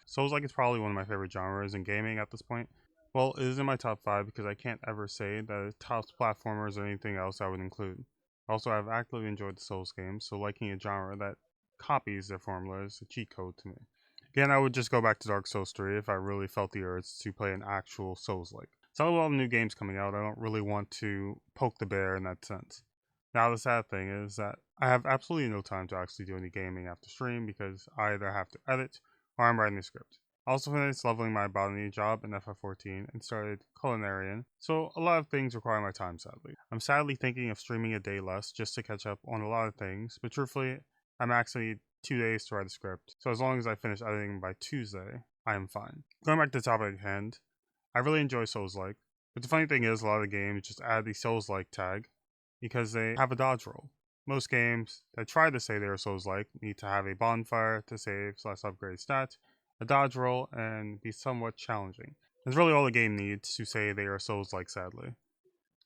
Souls-like is probably one of my favorite genres in gaming at this point. Well, it is in my top 5 because I can't ever say that it tops platformers or anything else I would include. Also, I've actively enjoyed the Souls games, so liking a genre that copies their formula is a cheat code to me. Again, I would just go back to Dark Souls 3 if I really felt the urge to play an actual Souls-like. So with all the new games coming out, I don't really want to poke the bear in that sense. Now, the sad thing is that I have absolutely no time to actually do any gaming after stream because I either have to edit or I'm writing a script. I also finished leveling my botany job in FF14 and started Culinarian, so a lot of things require my time sadly. I'm sadly thinking of streaming a day less just to catch up on a lot of things, but truthfully, I'm actually 2 days to write a script, so as long as I finish editing by Tuesday, I am fine. Going back to the topic at hand, I really enjoy Souls-like, but the funny thing is a lot of games just add the Souls-like tag because they have a dodge roll. Most games that try to say they are Souls-like need to have a bonfire to save/upgrade stats, a dodge roll, and be somewhat challenging. That's really all the game needs to say they are Souls-like, sadly.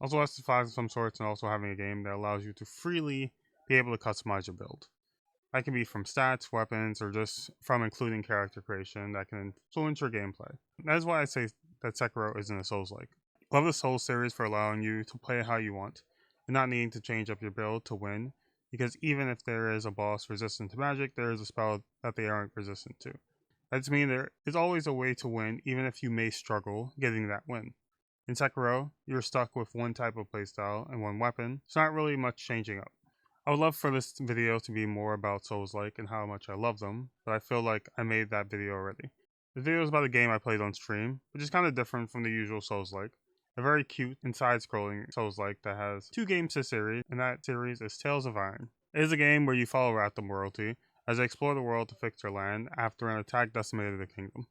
Also has to flags of some sorts and also having a game that allows you to freely be able to customize your build. That can be from stats, weapons, or just from including character creation that can influence your gameplay. That is why I say that Sekiro isn't a Souls-like. Love the Souls series for allowing you to play how you want, and not needing to change up your build to win, because even if there is a boss resistant to magic, there is a spell that they aren't resistant to. That means there is always a way to win, even if you may struggle getting that win. In Sekiro, you're stuck with one type of playstyle and one weapon, so not really much changing up. I would love for this video to be more about Souls-like and how much I love them, but I feel like I made that video already. The video is about a game I played on stream, which is kind of different from the usual Souls-like. A very cute and side-scrolling Souls-like that has 2 games to series, and that series is Tales of Iron. It is a game where you follow Ratham royalty as they explore the world to fix their land after an attack decimated the kingdom.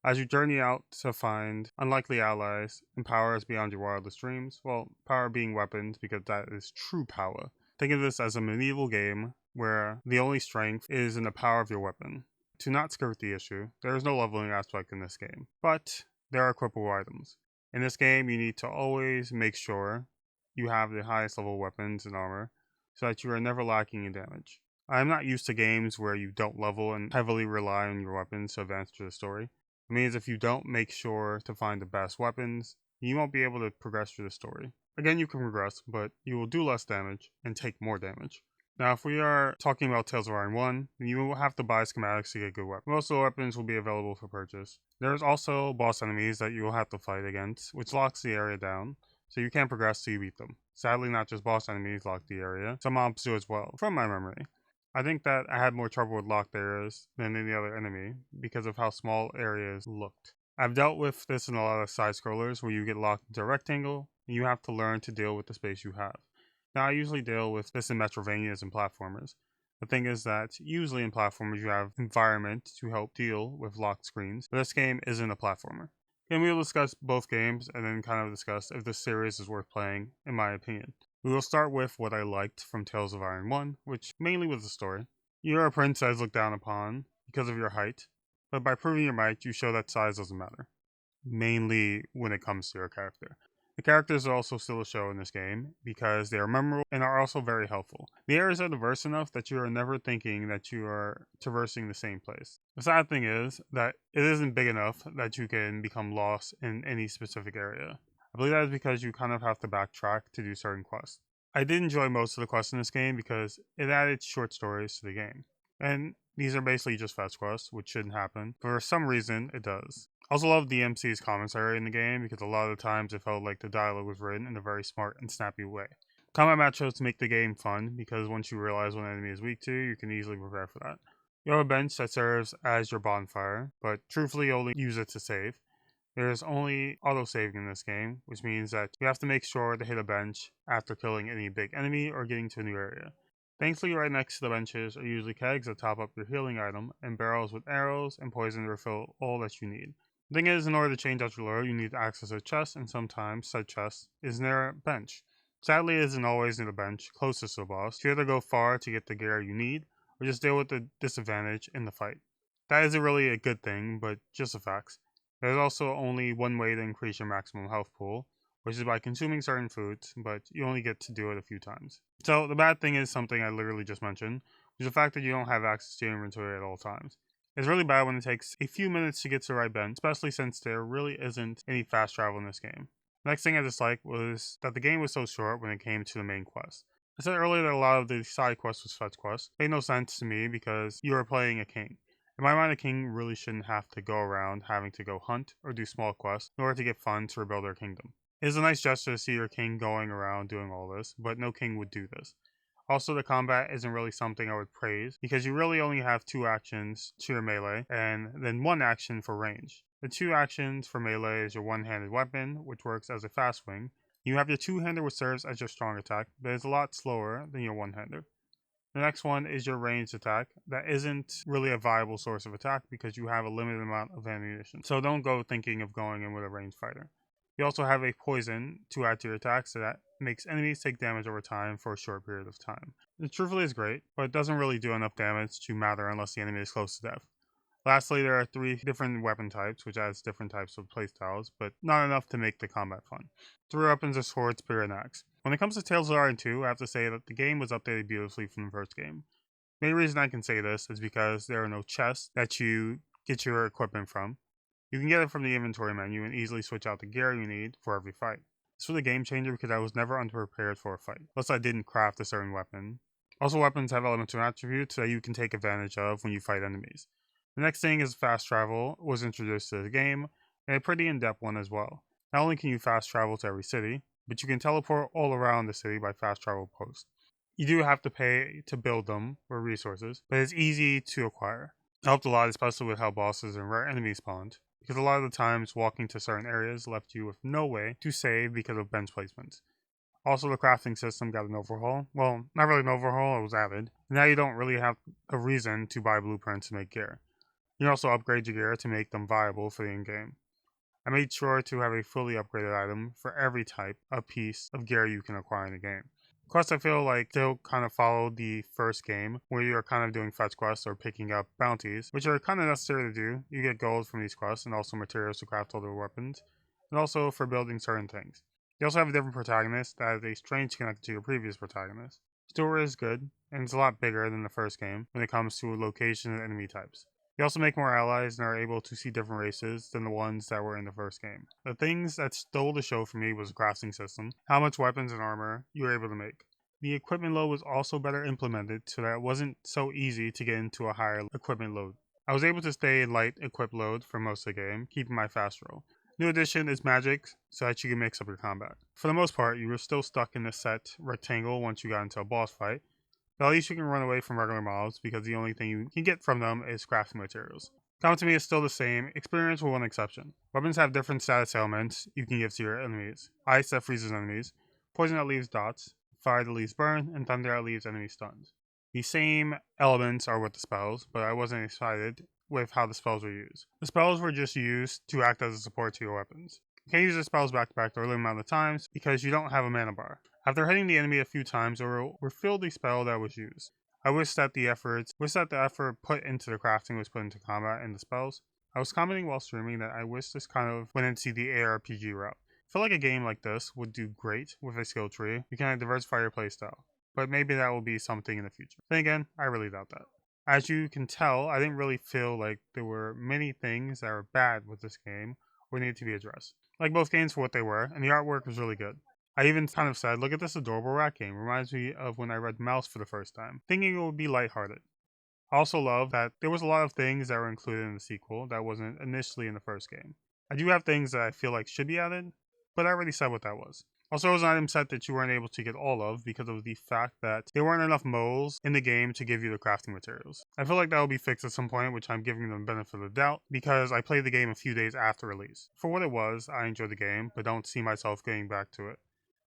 As you journey out to find unlikely allies and powers beyond your wildest dreams, well, power being weapons because that is true power. Think of this as a medieval game where the only strength is in the power of your weapon. To not skirt the issue, there is no leveling aspect in this game, but there are equipable items. In this game, you need to always make sure you have the highest level weapons and armor so that you are never lacking in damage. I am not used to games where you don't level and heavily rely on your weapons to advance through the story. It means if you don't make sure to find the best weapons, you won't be able to progress through the story. Again, you can progress, but you will do less damage and take more damage. Now, if we are talking about Tales of Iron 1, then you will have to buy schematics to get good weapons. Most of the weapons will be available for purchase. There's also boss enemies that you will have to fight against, which locks the area down, so you can't progress till you beat them. Sadly, not just boss enemies lock the area, some mobs do as well, from my memory. I think that I had more trouble with locked areas than any other enemy because of how small areas looked. I've dealt with this in a lot of side scrollers where you get locked into a rectangle and you have to learn to deal with the space you have. Now, I usually deal with this in Metrovanias and platformers. The thing is that usually in platformers you have environment to help deal with locked screens, but this game isn't a platformer. And we will discuss both games and then kind of discuss if this series is worth playing, in my opinion. We will start with what I liked from Tales of Iron 1, which mainly was the story. You're a princess looked down upon because of your height, but by proving your might, you show that size doesn't matter, mainly when it comes to your character. The characters are also still a show in this game because they are memorable and are also very helpful. The areas are diverse enough that you are never thinking that you are traversing the same place. The sad thing is that it isn't big enough that you can become lost in any specific area. I believe that is because you kind of have to backtrack to do certain quests. I did enjoy most of the quests in this game because it added short stories to the game. And these are basically just fetch quests, which shouldn't happen. For some reason, it does. I also love DMC's commentary in the game because a lot of the times it felt like the dialogue was written in a very smart and snappy way. Combat matchups make the game fun because once you realize what an enemy is weak to, you can easily prepare for that. You have a bench that serves as your bonfire, but truthfully only use it to save. There is only auto-saving in this game, which means that you have to make sure to hit a bench after killing any big enemy or getting to a new area. Thankfully, right next to the benches are usually kegs that top up your healing item, and barrels with arrows and poison to refill all that you need. The thing is, in order to change out your lure, you need to access a chest, and sometimes said chest is near a bench. Sadly, it isn't always near the bench closest to the boss. You either go far to get the gear you need, or just deal with the disadvantage in the fight. That isn't really a good thing, but just the facts. There's also only one way to increase your maximum health pool, which is by consuming certain foods, but you only get to do it a few times. So the bad thing is something I literally just mentioned, which is the fact that you don't have access to your inventory at all times. It's really bad when it takes a few minutes to get to the right bend, especially since there really isn't any fast travel in this game. The next thing I disliked was that the game was so short when it came to the main quest. I said earlier that a lot of the side quests was fetch quests. Made no sense to me because you are playing a king. In my mind, a king really shouldn't have to go around having to go hunt or do small quests in order to get funds to rebuild their kingdom. It is a nice gesture to see your king going around doing all this, but no king would do this. Also, the combat isn't really something I would praise because you really only have 2 actions to your melee and then 1 action for range. The 2 actions for melee is your one-handed weapon, which works as a fast swing. You have your two-hander, which serves as your strong attack, but is a lot slower than your one-hander. The next one is your ranged attack. That isn't really a viable source of attack because you have a limited amount of ammunition, so don't go thinking of going in with a ranged fighter. You also have a poison to add to your attack, so that makes enemies take damage over time for a short period of time. It truthfully is great, but it doesn't really do enough damage to matter unless the enemy is close to death. Lastly, there are 3 different weapon types, which adds different types of playstyles, but not enough to make the combat fun. 3 weapons are sword, spear, and axe. When it comes to Tales of Arise 2, I have to say that the game was updated beautifully from the first game. The main reason I can say this is because there are no chests that you get your equipment from. You can get it from the inventory menu and easily switch out the gear you need for every fight. This was a game changer because I was never underprepared for a fight, unless I didn't craft a certain weapon. Also, weapons have elemental attributes that you can take advantage of when you fight enemies. The next thing is fast travel was introduced to the game, and a pretty in-depth one as well. Not only can you fast travel to every city, but you can teleport all around the city by fast travel posts. You do have to pay to build them or resources, but it's easy to acquire. It helped a lot, especially with how bosses and rare enemies spawned, because a lot of the times walking to certain areas left you with no way to save because of bench placements. Also, the crafting system got an overhaul. Well, not really an overhaul, it was added. Now you don't really have a reason to buy blueprints to make gear. You can also upgrade your gear to make them viable for the in-game. I made sure to have a fully upgraded item for every type of piece of gear you can acquire in the game. Quests I feel like still kind of follow the first game, where you are kind of doing fetch quests or picking up bounties, which are kind of necessary to do. You get gold from these quests and also materials to craft other weapons, and also for building certain things. You also have a different protagonist that has a strange connection to your previous protagonist. Story is good, and it's a lot bigger than the first game when it comes to location and enemy types. You also make more allies and are able to see different races than the ones that were in the first game. The things that stole the show for me was the crafting system, how much weapons and armor you were able to make. The equipment load was also better implemented so that it wasn't so easy to get into a higher equipment load. I was able to stay in light equip load for most of the game, keeping my fast roll. New addition is magic, so that you can mix up your combat. For the most part, you were still stuck in the set rectangle once you got into a boss fight, but at least you can run away from regular mobs because the only thing you can get from them is crafting materials. Combat to me is still the same, experience with one exception. Weapons have different status elements you can give to your enemies. Ice that freezes enemies, poison that leaves dots, fire that leaves burn, and thunder that leaves enemies stunned. The same elements are with the spells, but I wasn't excited with how the spells were used. The spells were just used to act as a support to your weapons. You can't use the spells back to back the early amount of times because you don't have a mana bar. After hitting the enemy a few times, it will refill the spell that was used. I wish that the effort put into the crafting was put into combat and the spells. I was commenting while streaming that I wish this kind of went into the ARPG route. I feel like a game like this would do great with a skill tree. You can diversify your playstyle, but maybe that will be something in the future. Then again, I really doubt that. As you can tell, I didn't really feel like there were many things that were bad with this game or needed to be addressed. Like both games for what they were, and the artwork was really good. I even kind of said, look at this adorable rat game. Reminds me of when I read Mouse for the first time, thinking it would be lighthearted. I also love that there was a lot of things that were included in the sequel that wasn't initially in the first game. I do have things that I feel like should be added, but I already said what that was. Also, it was an item set that you weren't able to get all of because of the fact that there weren't enough moles in the game to give you the crafting materials. I feel like that will be fixed at some point, which I'm giving them the benefit of the doubt because I played the game a few days after release. For what it was, I enjoyed the game, but don't see myself getting back to it.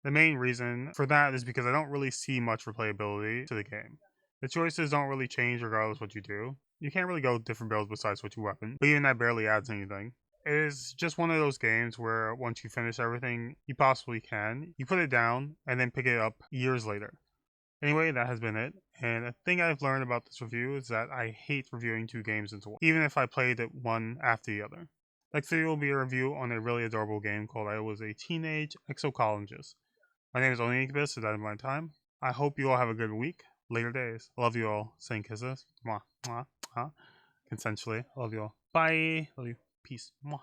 The main reason for that is because I don't really see much replayability to the game. The choices don't really change regardless what you do. You can't really go different builds besides what you weapon, but even that barely adds anything. It is just one of those games where once you finish everything you possibly can, you put it down and then pick it up years later. Anyway, that has been it. And a thing I've learned about this review is that I hate reviewing 2 games into one, even if I played it one after the other. Next video will be a review on a really adorable game called I Was a Teenage Exocologist. My name is Only Incubus, so that is my time. I hope you all have a good week. Later days. Love you all. Saying kisses. Mwah, mwah, mwah. consensually. Love you all. Bye. Love you. Peace. Mwah.